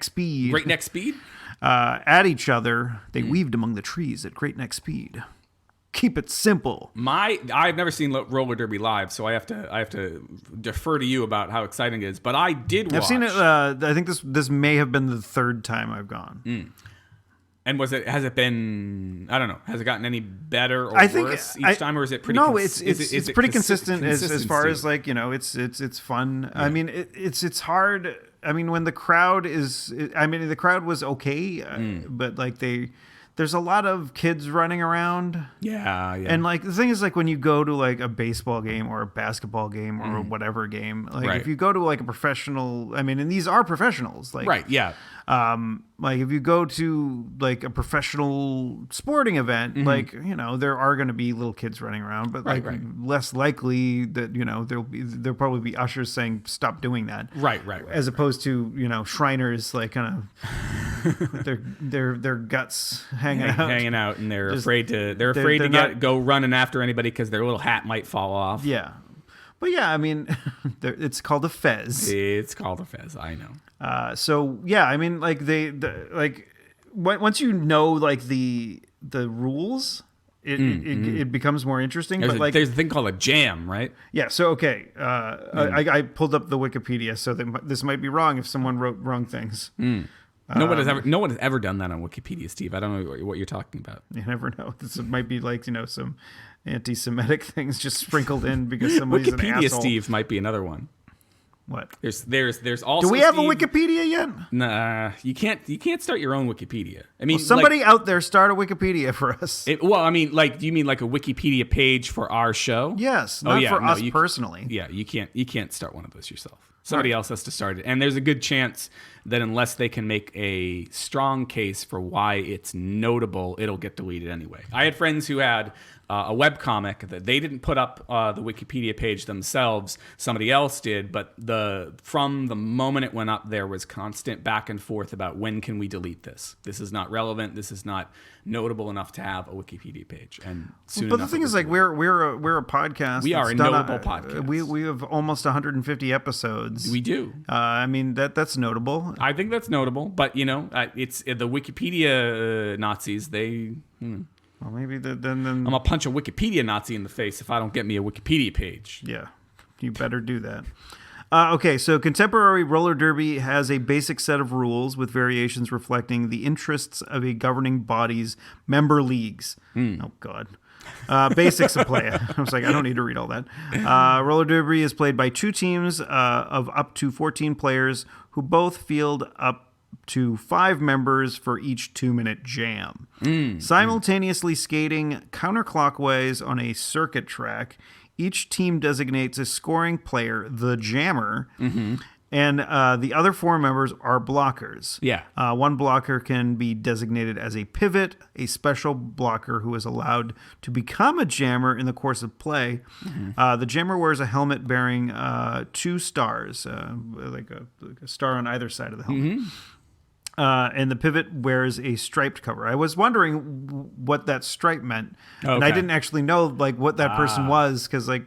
speed. Breakneck speed. At each other, they weaved among the trees at great neck speed. Keep it simple. I've never seen roller derby live, so I have to defer to you about how exciting it is. But I did watch. I've seen it. I think this may have been the third time I've gone. And has it been? I don't know. Has it gotten any better or worse each time, or is it pretty? No, it's pretty consistent as far as it's fun. Yeah. It's hard. When the crowd is, the crowd was okay, but there's a lot of kids running around. Yeah. And the thing is, when you go to a baseball game or a basketball game or whatever game, if you go to a professional, and these are professionals, right. Yeah. If you go to a professional sporting event, there are going to be little kids running around, but less likely that there'll probably be ushers saying stop doing that. Right. As opposed to Shriners kind of their guts hanging out, and they're afraid to go running after anybody because their little hat might fall off. Yeah. But yeah, it's called a fez. It's called a fez. I know. So yeah, once you know the rules, it becomes more interesting. There's, But like, there's a thing called a jam, right? yeah. So okay, I pulled up the Wikipedia, so this might be wrong if someone wrote wrong things. No one has ever done that on Wikipedia, Steve. I don't know what you're talking about. You never know. This might be like some anti-Semitic things just sprinkled in because somebody's an Wikipedia, asshole. Steve, might be another one. What? There's also. Do we have Steve, a Wikipedia yet? Nah, you can't start your own Wikipedia. I mean, Somebody out there start a Wikipedia for us. do you mean like a Wikipedia page for our show? Yes, not for us personally. Yeah, you can't start one of those yourself. Somebody else has to start it, and there's a good chance that unless they can make a strong case for why it's notable, it'll get deleted anyway. I had friends who had a webcomic that they didn't put up the Wikipedia page themselves. Somebody else did, but from the moment it went up, there was constant back and forth about when can we delete this. This is not relevant. This is not notable enough to have a Wikipedia page. And soon But the thing is, like, we're a podcast. We are a notable podcast. We have almost 150 episodes. We do. I mean, that's notable. I think that's notable, but it's the Wikipedia Nazis. Well, maybe then I'm gonna punch a Wikipedia Nazi in the face if I don't get me a Wikipedia page. Yeah, you better do that. Okay, so contemporary roller derby has a basic set of rules with variations reflecting the interests of a governing body's member leagues. Oh, God. Basics of play. I was like, I don't need to read all that. Roller derby is played by two teams of up to 14 players who both field up to 5 members for each 2-minute jam. Simultaneously skating counterclockwise on a circuit track, each team designates a scoring player, the jammer, and the other 4 members are blockers. Yeah. One blocker can be designated as a pivot, a special blocker who is allowed to become a jammer in the course of play. The jammer wears a helmet bearing 2 stars, like a star on either side of the helmet. And the pivot wears a striped cover. I was wondering what that stripe meant, and I didn't actually know like what that person was because like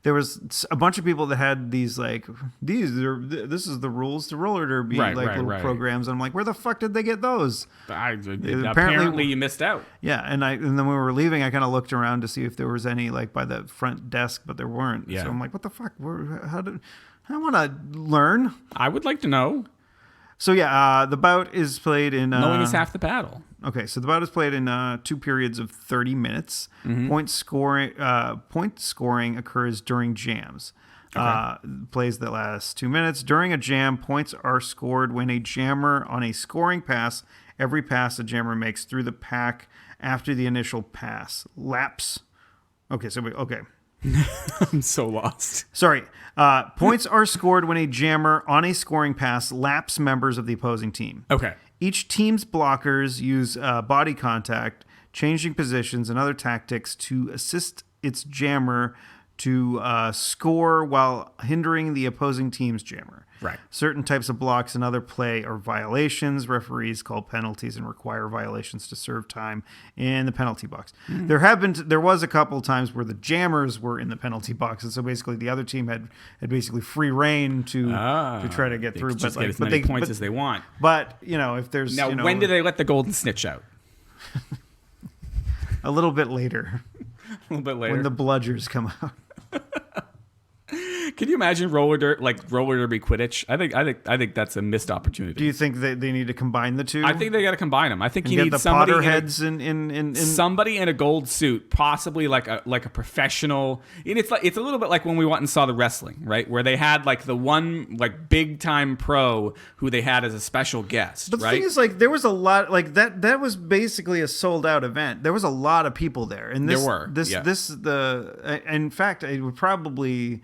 there was a bunch of people that had these like this is the rules to roller derby little programs. And I'm like, where the fuck did they get those? Apparently you missed out. Yeah, and then when we were leaving, I kind of looked around to see if there was any like by the front desk, but there weren't. Yeah. So I'm like, what the fuck? I want to learn. I would like to know. So yeah, the bout is played in... Knowing is half the battle. Okay, so the bout is played in 2 periods of 30 minutes. Point scoring occurs during jams. Plays that last 2 minutes. During a jam, points are scored when a jammer on a scoring pass, every pass a jammer makes through the pack after the initial pass. Laps. Okay. I'm so lost. Sorry. Points are scored when a jammer on a scoring pass laps members of the opposing team. Okay. Each team's blockers use body contact, changing positions, and other tactics to assist its jammer to score while hindering the opposing team's jammer. Right. Certain types of blocks and other play are violations. Referees call penalties and require violations to serve time in the penalty box. There was a couple times where the jammers were in the penalty box, and so basically the other team had basically free reign to try to get through. But just get as many points as they want. But if there's when do they let the golden snitch out? A little bit later. A little bit later when the bludgers come out. Can you imagine roller derby Quidditch? I think that's a missed opportunity. Do you think that they need to combine the two? I think they got to combine them. I think you need need somebody Potterheads in somebody in a gold suit, possibly like a professional. And it's a little bit like when we went and saw the wrestling, right? Where they had like the one like big time pro who they had as a special guest. But the right? thing is, like, there was a lot like that. That was basically a sold out event. There was a lot of people there, and in fact, it would probably.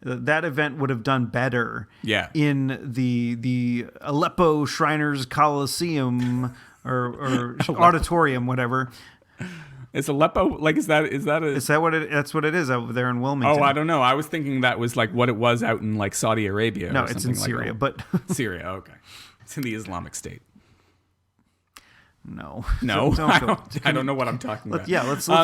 That event would have done better in the Aleppo Shriners Coliseum or auditorium, whatever. Is Aleppo that's what it is over there in Wilmington? Oh, I don't know. I was thinking that was like what it was out in like Saudi Arabia. No, or it's in like Syria, but Syria. Okay, it's in the Islamic State. No. No, Don't go. I don't know what I'm talking about. Yeah, let's no,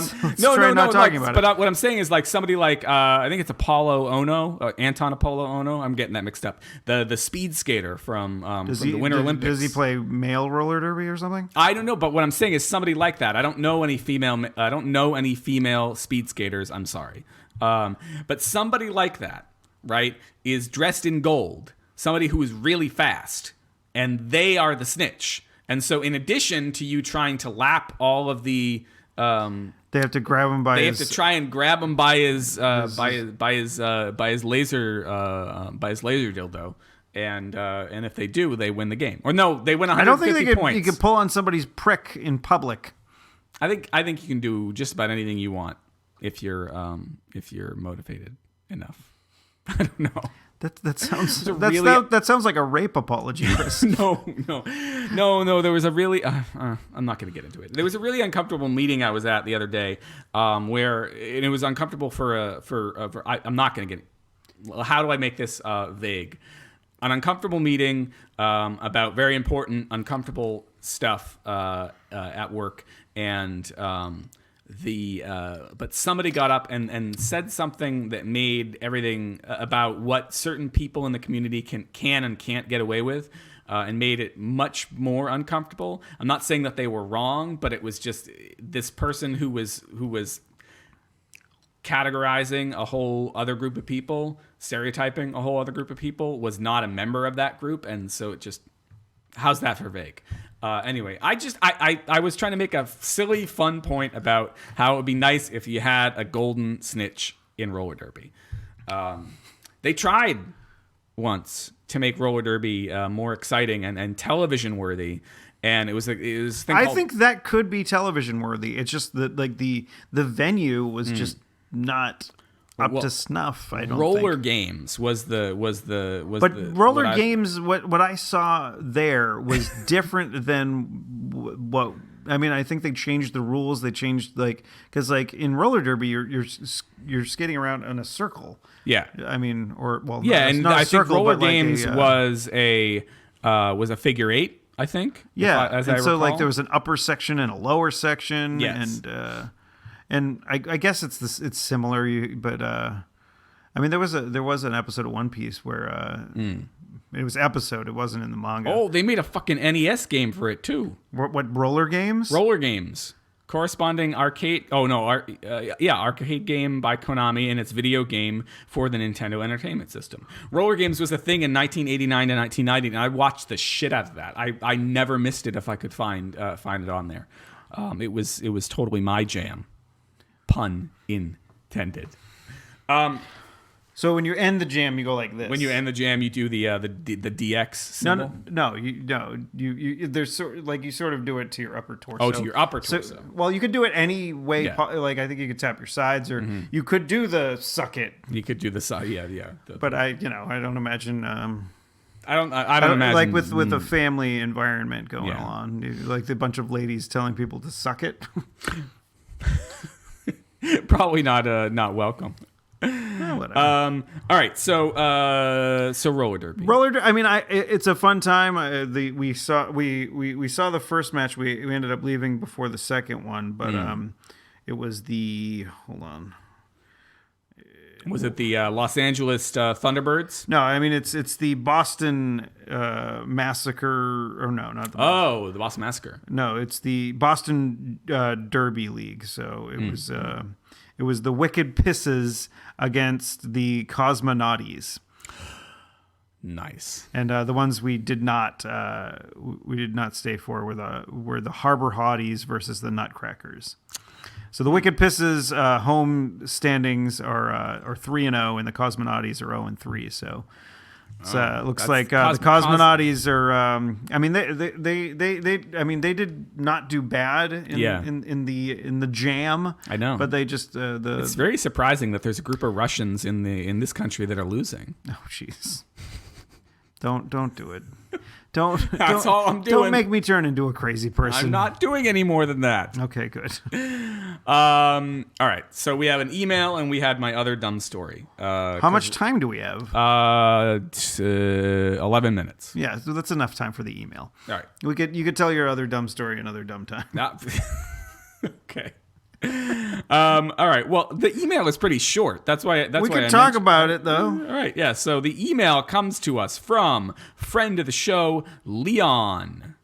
try not talking like, about it. But what I'm saying is like somebody like I think it's Apollo Ono, Anton Apollo Ono. I'm getting that mixed up. The speed skater from the Winter Olympics. Does he play male roller derby or something? I don't know, but what I'm saying is somebody like that. I don't know any female speed skaters. I'm sorry, but somebody like that, right, is dressed in gold. Somebody who is really fast, and they are the snitch. And so, in addition to you trying to lap all of the, They have to grab him by. they have to try and grab him by his laser dildo, and if they do, they win the game. Or no, they win 150 I don't think points. you could pull on somebody's prick in public. I think you can do just about anything you want if you're motivated enough. I don't know. That sounds really- that sounds like a rape apology, Chris. No. There was a really I'm not going to get into it. There was a really uncomfortable meeting I was at the other day, where and it was uncomfortable I'm not going to get. How do I make this vague? An uncomfortable meeting about very important, uncomfortable stuff at work, and but somebody got up and said something that made everything about what certain people in the community can and can't get away with, and made it much more uncomfortable. I'm not saying that they were wrong, but it was just this person who was categorizing a whole other group of people, stereotyping a whole other group of people, was not a member of that group, and so it just, how's that for vague? Anyway, I was trying to make a silly, fun point about how it would be nice if you had a golden snitch in roller derby. They tried once to make roller derby more exciting and television worthy, and it was a thing. I think that could be television worthy. It's just that like the venue was just not up to snuff. I don't roller think. games was the But roller games, what I saw there was different than what I mean. I think they changed the rules. They changed because in roller derby you're skating around in a circle. Yeah, I mean, and not I a circle, think roller but games was a figure eight. I think. Yeah, as and I so recall. there was an upper section and a lower section. Yes. And I guess it's similar, but I mean there was an episode of One Piece where it was episode, it wasn't in the manga. Oh, they made a fucking NES game for it too. What roller games? Roller games, corresponding arcade. Oh no, arcade game by Konami and its video game for the Nintendo Entertainment System. Roller games was a thing in 1989 to 1990, and I watched the shit out of that. I never missed it if I could find it on there. It was totally my jam. Pun intended. So when you end the jam, you go like this. When you end the jam, you do the DX symbol. You there's you sort of do it to your upper torso. Oh, to your upper torso. Well, you could do it any way. Yeah. I think you could tap your sides, or you could do the suck it. You could do the side. Yeah. But I don't imagine. I don't imagine like with a family environment going on, like the bunch of ladies telling people to suck it. Probably not welcome. Whatever. All right, so roller derby. I mean, it's a fun time. We saw the first match. We ended up leaving before the second one, but it was hold on. Was it the Los Angeles Thunderbirds? No, I mean it's the Boston Massacre, or no, not the Boston. The Boston Massacre. No, it's the Boston Derby League. So it was the Wicked Pisses against the Cosmonauties. Nice. And the ones we did not stay for were the Harbor Hotties versus the Nutcrackers. So the Wicked Pisses home standings are 3-0, and the Cosmonauties are 0-3. So it looks like the Cosmonauties are. I mean, they did not do bad in the jam. I know, but they just It's very surprising that there's a group of Russians in this country that are losing. Oh, jeez. Don't do it. Don't. That's don't, all I'm doing. Don't make me turn into a crazy person. I'm not doing any more than that. Okay, good. All right. So we have an email, and we had my other dumb story. How much time do we have? 11 minutes. Yeah, so that's enough time for the email. All right. You could tell your other dumb story another dumb time. Okay. All right. Well, the email is pretty short. That's why. We could talk about it though. All right. Yeah. So the email comes to us from friend of the show, Leon.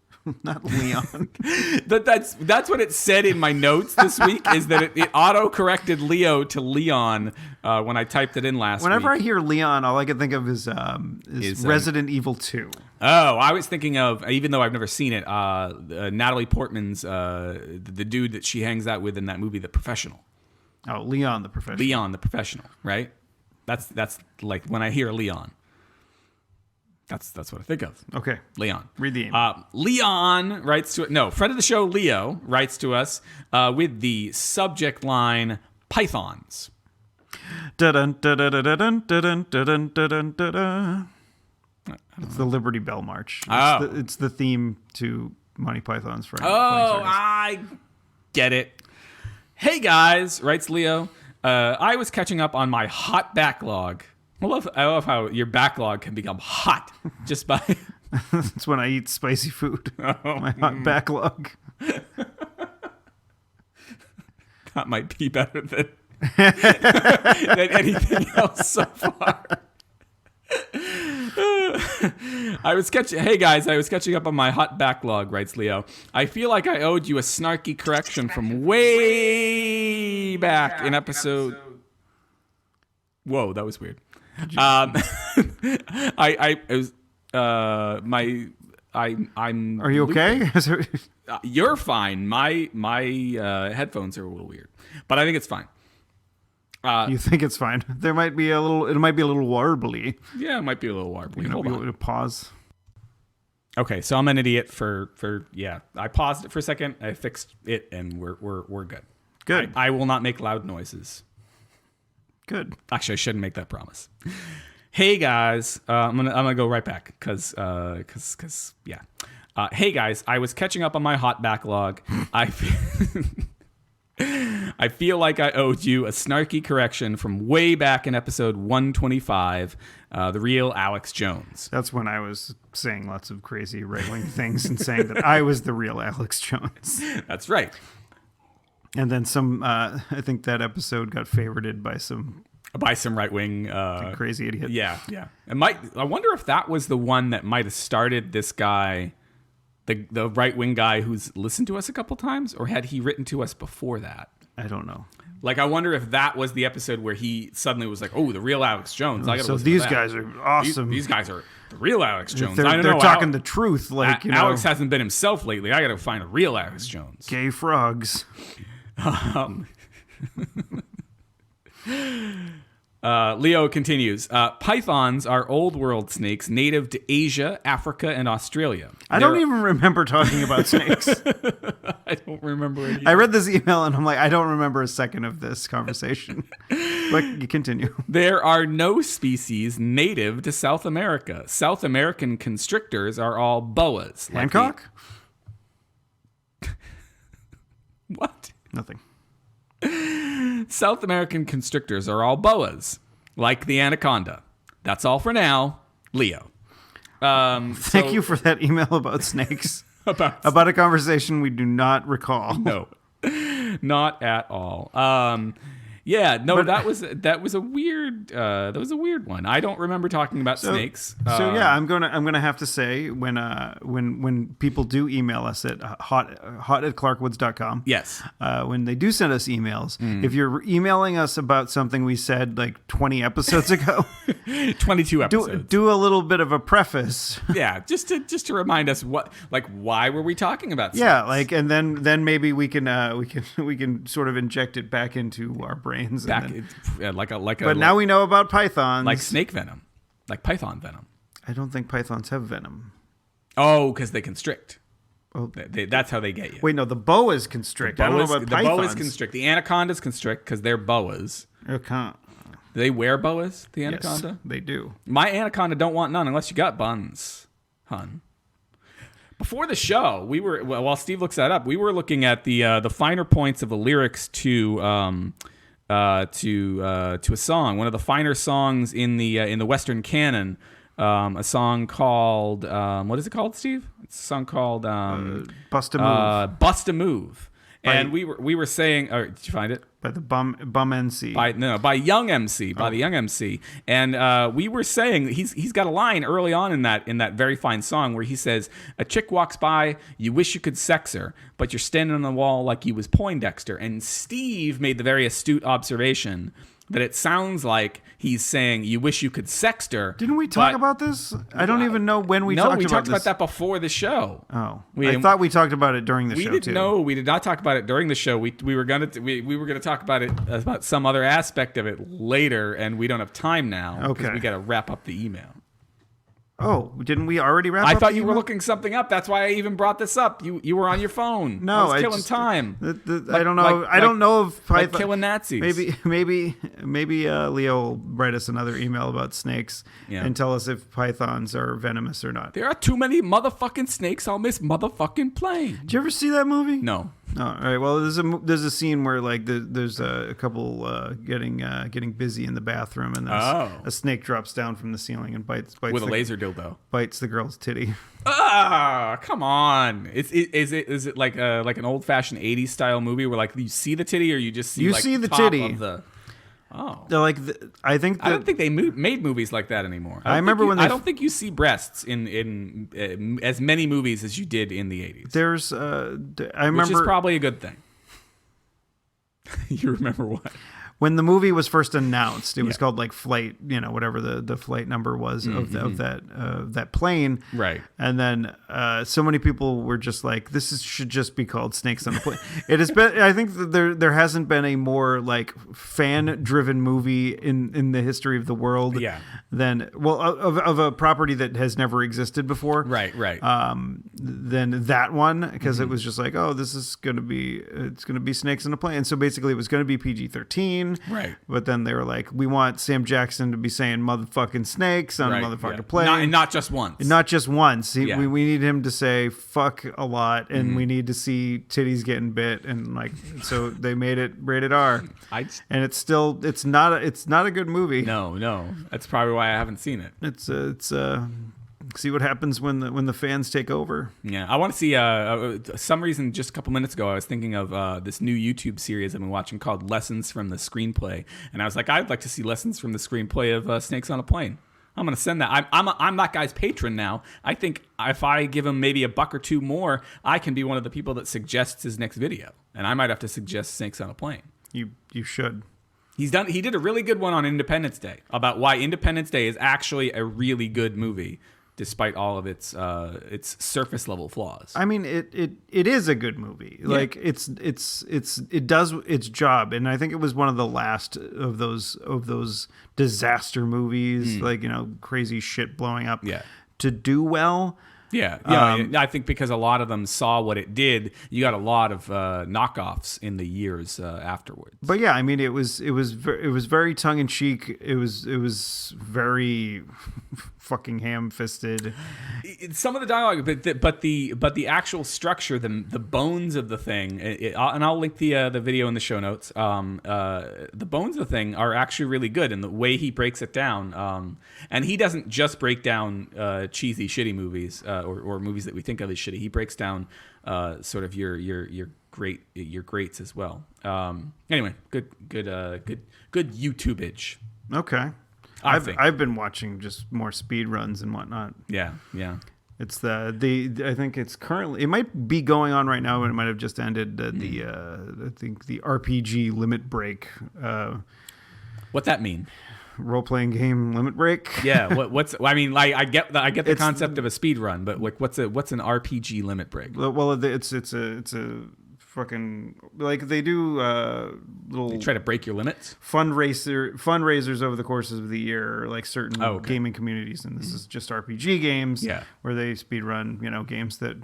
Not Leon. That's what it said in my notes this week. Is that it auto corrected Leo to Leon when I typed it in last Whenever week. I hear Leon, all I can think of is Resident Evil 2. Oh, I was thinking of, even though I've never seen it, Natalie Portman's the dude that she hangs out with in that movie, The Professional. Oh, Leon the Professional. Leon the Professional, right? That's like when I hear Leon. That's what I think of. Okay. Leon. Read the email. Leon writes to friend of the show, Leo, writes to us with the subject line, Pythons. Dun, dun, dun, dun, dun, dun, dun, dun, dun. It's the Liberty Bell March. It's the theme to Monty Python's Flying Circus. I get it. Hey guys, writes Leo. I was catching up on my hot backlog. I love how your backlog can become hot just by. That's when I eat spicy food. My hot backlog. That might be better than anything else so far. Hey guys, I was catching up on my hot backlog, writes Leo. I feel like I owed you a snarky correction from way back in episode. Whoa, that was weird. I'm. Are you okay? You're fine. My headphones are a little weird, but I think it's fine. You think it's fine? It might be a little warbly. Yeah, it might be a little warbly. Hold on. Pause. Okay, so I'm an idiot for yeah. I paused it for a second. I fixed it, and we're good. Good. I will not make loud noises. Good. Actually, I shouldn't make that promise. Hey guys, I'm gonna go right back because yeah. Hey guys, I was catching up on my hot backlog. I feel like I owed you a snarky correction from way back in episode 125, the real Alex Jones. That's when I was saying lots of crazy right-wing things and saying that I was the real Alex Jones. That's right. And then I think that episode got favorited by some right-wing crazy idiot. Yeah. I wonder if that was the one that might have started this guy, the right-wing guy who's listened to us a couple times, or had he written to us before that? I don't know. Like, I wonder if that was the episode where he suddenly was like, "Oh, the real Alex Jones." I gotta so listen to these that. guys are awesome. These guys are the real Alex Jones. They're talking the truth. Like Alex hasn't been himself lately. I gotta find a real Alex Jones. Gay frogs. Leo continues. Pythons are old world snakes native to Asia, Africa, and Australia. I don't even remember talking about snakes. I don't remember it either. I read this email and I'm like, I don't remember a second of this conversation. But you continue. There are no species native to South America. South American constrictors are all boas. Hancock? What? Nothing. South American constrictors are all boas, like the anaconda. That's all for now. Leo. Thank you for that email about snakes. about a conversation we do not recall. No, not at all. Yeah, no, that was a weird one. I don't remember talking about snakes. So yeah, I'm gonna have to say when people do email us at hot@clarkwoods.com. Yes. When they do send us emails, if you're emailing us about something we said like 20 episodes ago, 22 episodes, do a little bit of a preface. Yeah, just to remind us why were we talking about snakes? Yeah, and then maybe we can sort of inject it back into our brains. But now we know about pythons. Like snake venom. Like python venom. I don't think pythons have venom. Oh, because they constrict. Oh, that's how they get you. Wait, no, the boas constrict. I don't know about pythons. The boas constrict. The anacondas constrict because they're boas. Do they wear boas, the Yes, anaconda? they do. My anaconda don't want none unless you got buns, hun. Before the show, while Steve looks that up, we were looking at the finer points of the lyrics to a song, one of the finer songs in the Western canon, a song called what is it called, Steve? It's a song called Bust a Move. Bust a Move. And we were saying, did you find it? By the bum MC. By Young MC, by the Young MC. And we were saying he's got a line early on in that very fine song where he says, "A chick walks by, you wish you could sex her, but you're standing on the wall like you was Poindexter." And Steve made the very astute observation that it sounds like he's saying you wish you could sext her. Didn't we talk about this? I don't even know when we talked about this. No, we talked about that before the show. Oh, I thought we talked about it during the show too. No, we did not talk about it during the show. We were gonna talk about it about some other aspect of it later, and we don't have time now because we got to wrap up the email. Oh, didn't we already wrap up? I thought you were looking something up. That's why I even brought this up. You were on your phone. No, I was killing time. I don't know. I don't know if like killing Nazis. Maybe Leo will write us another email about snakes and tell us if pythons are venomous or not. There are too many motherfucking snakes on this motherfucking plane. Did you ever see that movie? No. Oh, all right. Well, there's a scene where like there's a couple getting busy in the bathroom, and a snake drops down from the ceiling and bites with a laser dildo. Bites the girl's titty. Ah, come on! Is it like an old fashioned '80s style movie where like you see the titty or you just see the top titty of the? Oh, I don't think they made movies like that anymore. I don't think you see breasts in as many movies as you did in the '80s. There's which is probably a good thing. You remember what? When the movie was first announced, it was called like Flight, whatever the flight number was of that plane. Right. And then so many people were just like, this should just be called Snakes on a Plane. It has been. I think that there hasn't been a more like fan-driven movie in the history of the world. Yeah. Than of a property that has never existed before. Right. Than that one, because it was just like, oh, it's going to be Snakes on a Plane. So basically, it was going to be PG-13. Right. But then they were like, we want Sam Jackson to be saying motherfucking snakes on a motherfucking plane. And not just once. And not just once. We need him to say fuck a lot, and we need to see titties getting bit, and like, so they made it rated R. And it's not a good movie. No. That's probably why I haven't seen it. It's see what happens when the fans take over. Yeah, I want to see. Some reason, just a couple minutes ago, I was thinking of this new YouTube series I've been watching called "Lessons from the Screenplay," and I was like, I'd like to see lessons from the screenplay of Snakes on a Plane. I'm gonna send that. I'm that guy's patron now. I think if I give him maybe $1 or $2 more, I can be one of the people that suggests his next video, and I might have to suggest Snakes on a Plane. You should. He did a really good one on Independence Day about why Independence Day is actually a really good movie, despite all of its surface level flaws. I mean, it is a good movie. Yeah. Like it does its job, and I think it was one of the last of those disaster movies, like crazy shit blowing up, to do well. Yeah, I think because a lot of them saw what it did, you got a lot of knockoffs in the years afterwards. But yeah, I mean, it was very tongue in cheek. It was very fucking ham-fisted. Some of the dialogue, but the actual structure, the bones of the thing, and I'll link the video in the show notes. The bones of the thing are actually really good, and the way he breaks it down. And he doesn't just break down cheesy, shitty movies or movies that we think of as shitty. He breaks down sort of your greats as well. Anyway, good YouTubeage. Okay. I've been watching just more speed runs and whatnot. Yeah. It's I think it's currently, it might be going on right now, and it might have just ended. I think the RPG Limit Break. What's that mean? Role-playing game Limit Break. Yeah. I mean, like I get the concept of a speed run, but like what's an RPG Limit Break? Well, it's a fucking, like, they do little, they try to break your limits, fundraisers over the course of the year, like certain gaming communities, and this is just RPG games, where they speed run games that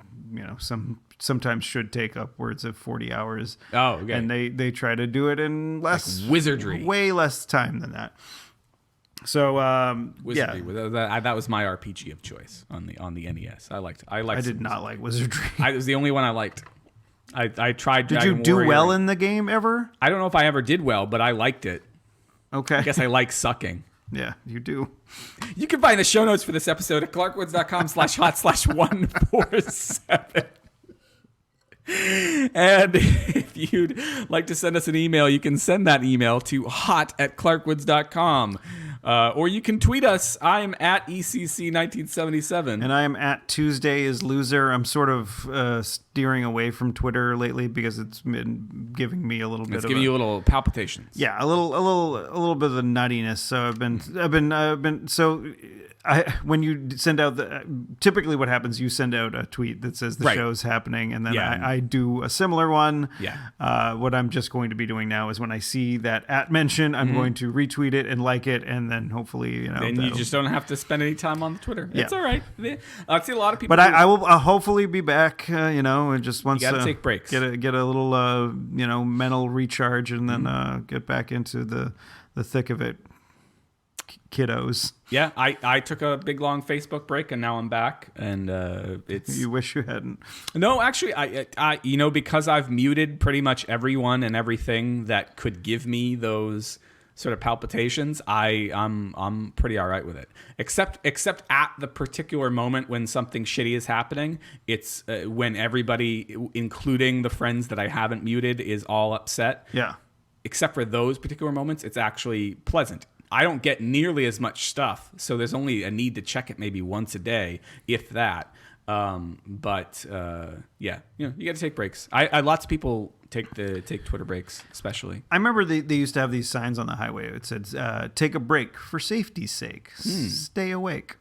some sometimes should take upwards of 40 hours. Oh, okay. And they try to do it in less wizardry. way less time than that. So Wizardry. That was my RPG of choice on the NES. I did not like Wizardry. It was the only one I liked. I tried. Did Dragon you do Warrior. well in the game ever? I don't know if I ever did well, but I liked it. Okay. I guess I like sucking. Yeah, you do. You can find the show notes for this episode at clarkwoods.com/hot/147. And if you'd like to send us an email, you can send that email to hot@clarkwoods.com. Or you can tweet us. I'm at ECC1977. And I am at Tuesday is Loser. I'm sort of steering away from Twitter lately because it's been giving me a little bit. It's giving you a little palpitations. Yeah, a little bit of the nuttiness. So I've been so. When you send out typically what happens, you send out a tweet that says the show's happening, and then I do a similar one. Yeah. What I'm just going to be doing now is when I see that at mention, I'm going to retweet it and like it, and then hopefully, then you just don't have to spend any time on the Twitter. Yeah. It's all right. I see a lot of people. But I'll hopefully be back. And just once you gotta take breaks, get a little mental recharge, and then get back into the thick of it. Kiddos. Yeah, I took a big long Facebook break and now I'm back, and it's. You wish you hadn't. No, actually, I because I've muted pretty much everyone and everything that could give me those sort of palpitations. I'm pretty all right with it, except at the particular moment when something shitty is happening. It's when everybody, including the friends that I haven't muted, is all upset. Yeah. Except for those particular moments, it's actually pleasant. I don't get nearly as much stuff, so there's only a need to check it maybe once a day, if that. But you got to take breaks. I lots of people take Twitter breaks, especially. I remember they used to have these signs on the highway. It said, "Take a break for safety's sake. Stay awake."